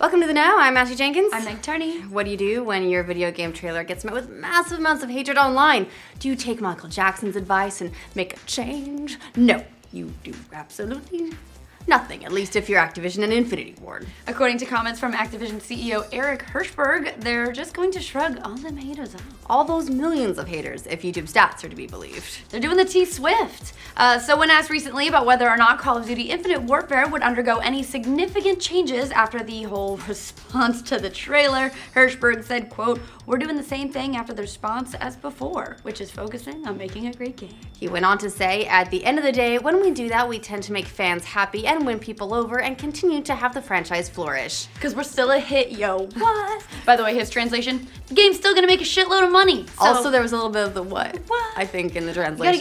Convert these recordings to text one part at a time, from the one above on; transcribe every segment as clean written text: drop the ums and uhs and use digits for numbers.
Welcome to The Know, I'm Ashely Jenkins. I'm Turney. What do you do when your video game trailer gets met with massive amounts of hatred online? Do you take Michael Jackson's advice and make a change? No, you do absolutely nothing, at least if you're Activision and Infinity Ward. According to comments from Activision CEO Eric Hirschberg, they're just going to shrug all them haters off. All those millions of haters, if YouTube stats are to be believed. They're doing the T-Swift. So when asked recently about whether or not Call of Duty Infinite Warfare would undergo any significant changes after the whole response to the trailer, Hirschberg said, quote, "We're doing the same thing after the response as before, which is focusing on making a great game." He went on to say, "At the end of the day, when we do that, we tend to make fans happy and win people over and continue to have the franchise flourish. Because we're still a hit, yo, what?" By the way, his translation, the game's still gonna make a shitload of money. So also, there was a little bit of the what? I think, in the translation.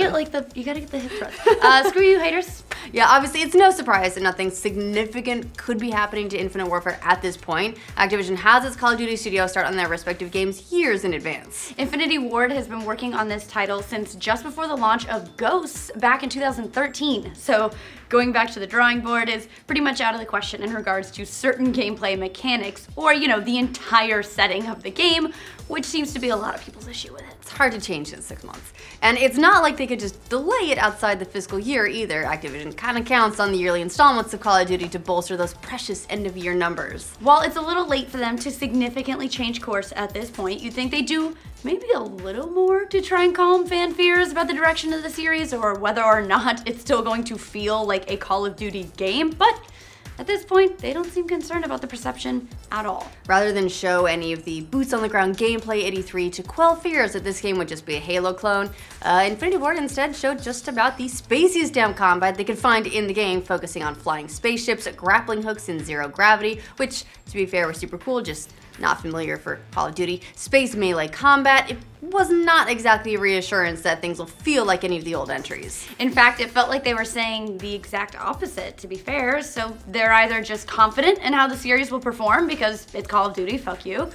You gotta get the hit thrust. Screw you, haters. Yeah, obviously, it's no surprise that nothing significant could be happening to Infinite Warfare at this point. Activision has its Call of Duty studio start on their respective games years in advance. Infinity Ward has been working on this title since just before the launch of Ghosts back in 2013. So going back to the drawing board is pretty much out of the question in regards to certain gameplay mechanics or, you know, the entire setting of the game, which seems to be a lot of people's issue with it. It's hard to change in 6 months. And it's not like they could just delay it outside the fiscal year either. Activision kind of counts on the yearly installments of Call of Duty to bolster those precious end-of-year numbers. While it's a little late for them to significantly change course at this point, you'd think they do maybe a little more to try and calm fan fears about the direction of the series or whether or not it's still going to feel like a Call of Duty game, but at this point, they don't seem concerned about the perception at all. Rather than show any of the boots-on-the-ground gameplay at E3 to quell fears that this game would just be a Halo clone, Infinity Ward instead showed just about the spaciest damn combat they could find in the game, focusing on flying spaceships, grappling hooks in zero gravity, which, to be fair, was super cool, just not familiar for Call of Duty. Space melee combat, it was not exactly a reassurance that things will feel like any of the old entries. In fact, it felt like they were saying the exact opposite, to be fair, so they're either just confident in how the series will perform because it's Call of Duty, fuck you,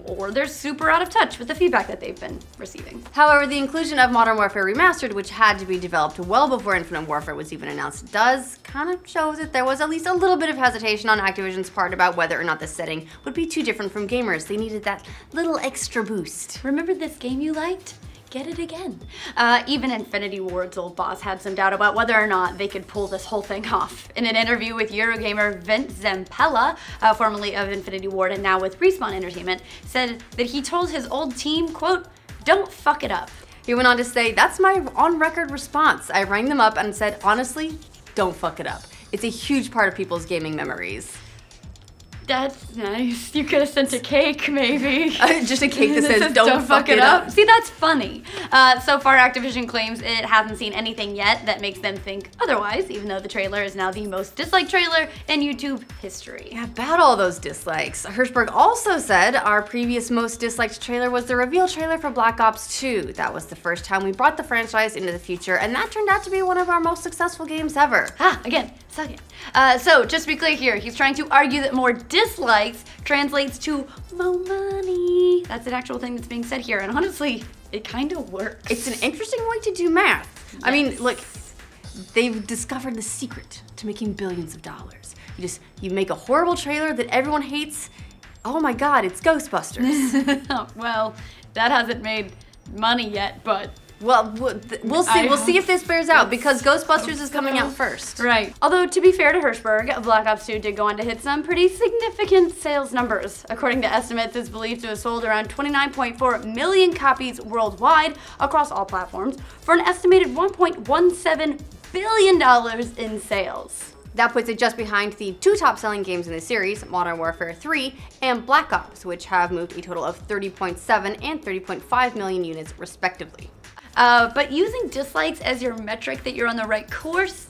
or they're super out of touch with the feedback that they've been receiving. However, the inclusion of Modern Warfare Remastered, which had to be developed well before Infinite Warfare was even announced, does kind of show that there was at least a little bit of hesitation on Activision's part about whether or not the setting would be too different from gamers. They needed that little extra boost. Remember this game you liked? Get it again. Even Infinity Ward's old boss had some doubt about whether or not they could pull this whole thing off. In an interview with Eurogamer, Vince Zampella, formerly of Infinity Ward and now with Respawn Entertainment, said that he told his old team, quote, "Don't fuck it up." He went on to say, "That's my on-record response. I rang them up and said, honestly, don't fuck it up. It's a huge part of people's gaming memories." That's nice. You could have sent a cake, maybe. Just a cake that says, don't fuck it up. See, that's funny. So far, Activision claims it hasn't seen anything yet that makes them think otherwise, even though the trailer is now the most disliked trailer in YouTube history. Yeah, about all those dislikes. Hirschberg also said our previous most disliked trailer was the reveal trailer for Black Ops 2. That was the first time we brought the franchise into the future, and that turned out to be one of our most successful games ever. Again, suck it. So, just to be clear here, he's trying to argue that more dislikes translates to more money. That's an actual thing that's being said here, and honestly, it kind of works. It's an interesting way to do math. Yes. I mean, look, they've discovered the secret to making billions of dollars. You make a horrible trailer that everyone hates. Oh my God, it's Ghostbusters. Well, that hasn't made money yet, but well, we'll see. We'll see if this bears out because Ghostbusters is coming out first. Right. Although, to be fair to Hirschberg, Black Ops 2 did go on to hit some pretty significant sales numbers. According to estimates, it's believed to have sold around 29.4 million copies worldwide across all platforms for an estimated $1.17 billion in sales. That puts it just behind the two top-selling games in the series, Modern Warfare 3 and Black Ops, which have moved a total of 30.7 and 30.5 million units respectively. But using dislikes as your metric that you're on the right course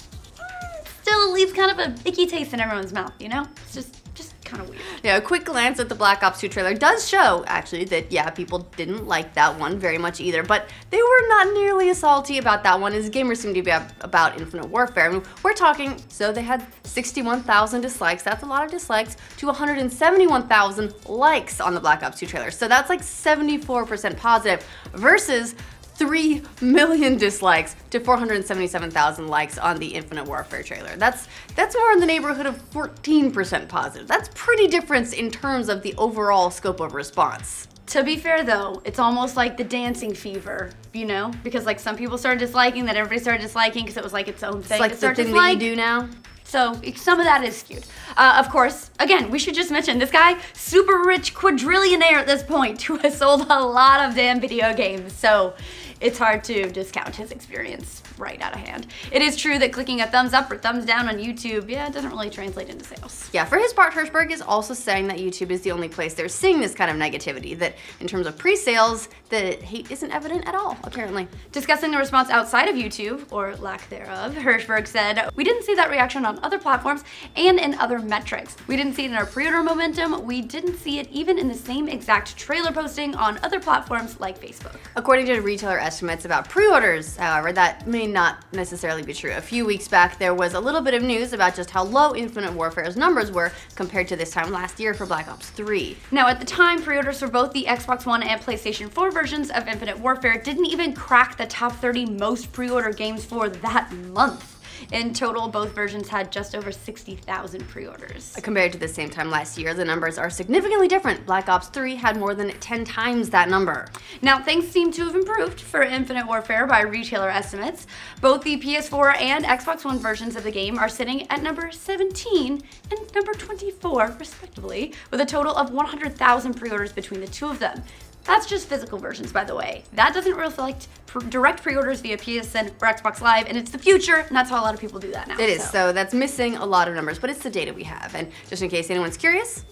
still leaves kind of an icky taste in everyone's mouth, you know? It's just kind of weird. Yeah, a quick glance at the Black Ops 2 trailer does show, actually, that yeah, people didn't like that one very much either, but they were not nearly as salty about that one as gamers seem to be about Infinite Warfare. I mean, we're talking, so they had 61,000 dislikes, that's a lot of dislikes, to 171,000 likes on the Black Ops 2 trailer. So that's like 74% positive versus 3 million dislikes to 477,000 likes on the Infinite Warfare trailer. That's more in the neighborhood of 14% positive. That's pretty different in terms of the overall scope of response. To be fair though, it's almost like the dancing fever, you know? Because like some people started disliking, then everybody started disliking because it was like its own thing. It's like the thing that you do now. So some of that is skewed. Of course, again, we should just mention this guy, super rich quadrillionaire at this point, who has sold a lot of damn video games. So it's hard to discount his experience right out of hand. It is true that clicking a thumbs up or thumbs down on YouTube, yeah, it doesn't really translate into sales. Yeah, for his part, Hirschberg is also saying that YouTube is the only place they're seeing this kind of negativity, that in terms of pre-sales, the hate isn't evident at all, apparently. Discussing the response outside of YouTube, or lack thereof, Hirschberg said, "We didn't see that reaction on other platforms and in other metrics. We didn't see it in our pre-order momentum. We didn't see it even in the same exact trailer posting on other platforms like Facebook." According to retailer estimates about pre-orders, however, that may not necessarily be true. A few weeks back, there was a little bit of news about just how low Infinite Warfare's numbers were compared to this time last year for Black Ops 3. Now, at the time, pre-orders for both the Xbox One and PlayStation 4 versions of Infinite Warfare didn't even crack the top 30 most pre-order games for that month. In total, both versions had just over 60,000 pre-orders. Compared to the same time last year, the numbers are significantly different. Black Ops 3 had more than 10 times that number. Now, things seem to have improved for Infinite Warfare by retailer estimates. Both the PS4 and Xbox One versions of the game are sitting at number 17 and number 24, respectively, with a total of 100,000 pre-orders between the two of them. That's just physical versions, by the way. That doesn't reflect direct pre-orders via PSN or Xbox Live, and it's the future, and that's how a lot of people do that now. It is, so that's missing a lot of numbers, but it's the data we have. And just in case anyone's curious,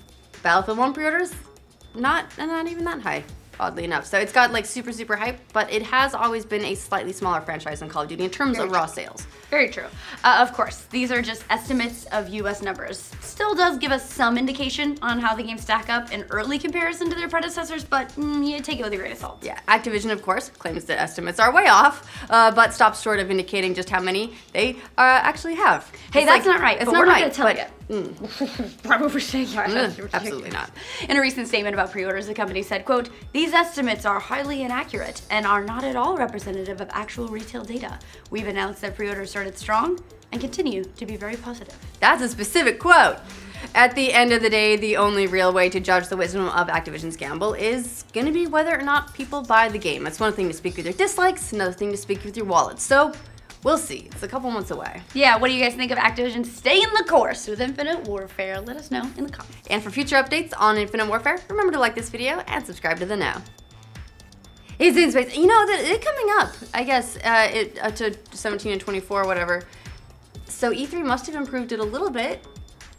Battlefield 1 pre-orders, not even that high, oddly enough. So it's got like super hype, but it has always been a slightly smaller franchise than Call of Duty in terms of raw sales. Very true. Of course, these are just estimates of US numbers. Still does give us some indication on how the games stack up in early comparison to their predecessors, but you take it with a grain of salt. Yeah, Activision, of course, claims that estimates are way off, but stops short of indicating just how many they actually have. Hey, that's not right. It's but not we're right, not going to tell you. Absolutely not. In a recent statement about pre-orders, the company said, quote, "These estimates are highly inaccurate and are not at all representative of actual retail data. We've announced that pre-orders started strong and continue to be very positive." That's a specific quote. At the end of the day, the only real way to judge the wisdom of Activision's gamble is going to be whether or not people buy the game. It's one thing to speak with your dislikes, another thing to speak with your wallet. So we'll see. It's a couple months away. Yeah, what do you guys think of Activision staying the course with Infinite Warfare? Let us know in the comments. And for future updates on Infinite Warfare, remember to like this video and subscribe to the Know. It's in space. You know, it's coming up, I guess, to 17 and 24, whatever. So E3 must have improved it a little bit.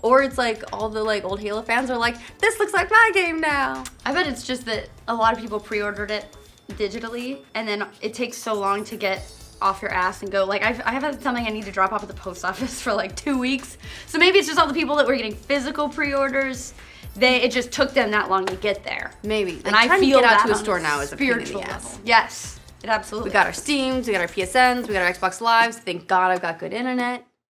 Or it's like all the like old Halo fans are like, this looks like my game now. I bet it's just that a lot of people pre-ordered it digitally, and then it takes so long to get off your ass and go. Like I have had something I need to drop off at the post office for like 2 weeks. So maybe it's just all the people that were getting physical pre-orders. It just took them that long to get there. Maybe. And I feel to get out that to a store now is a pain in the spiritual ass. level. Yes, it absolutely. We got our Steams, we got our PSNs, we got our Xbox Lives. Thank God I've got good internet.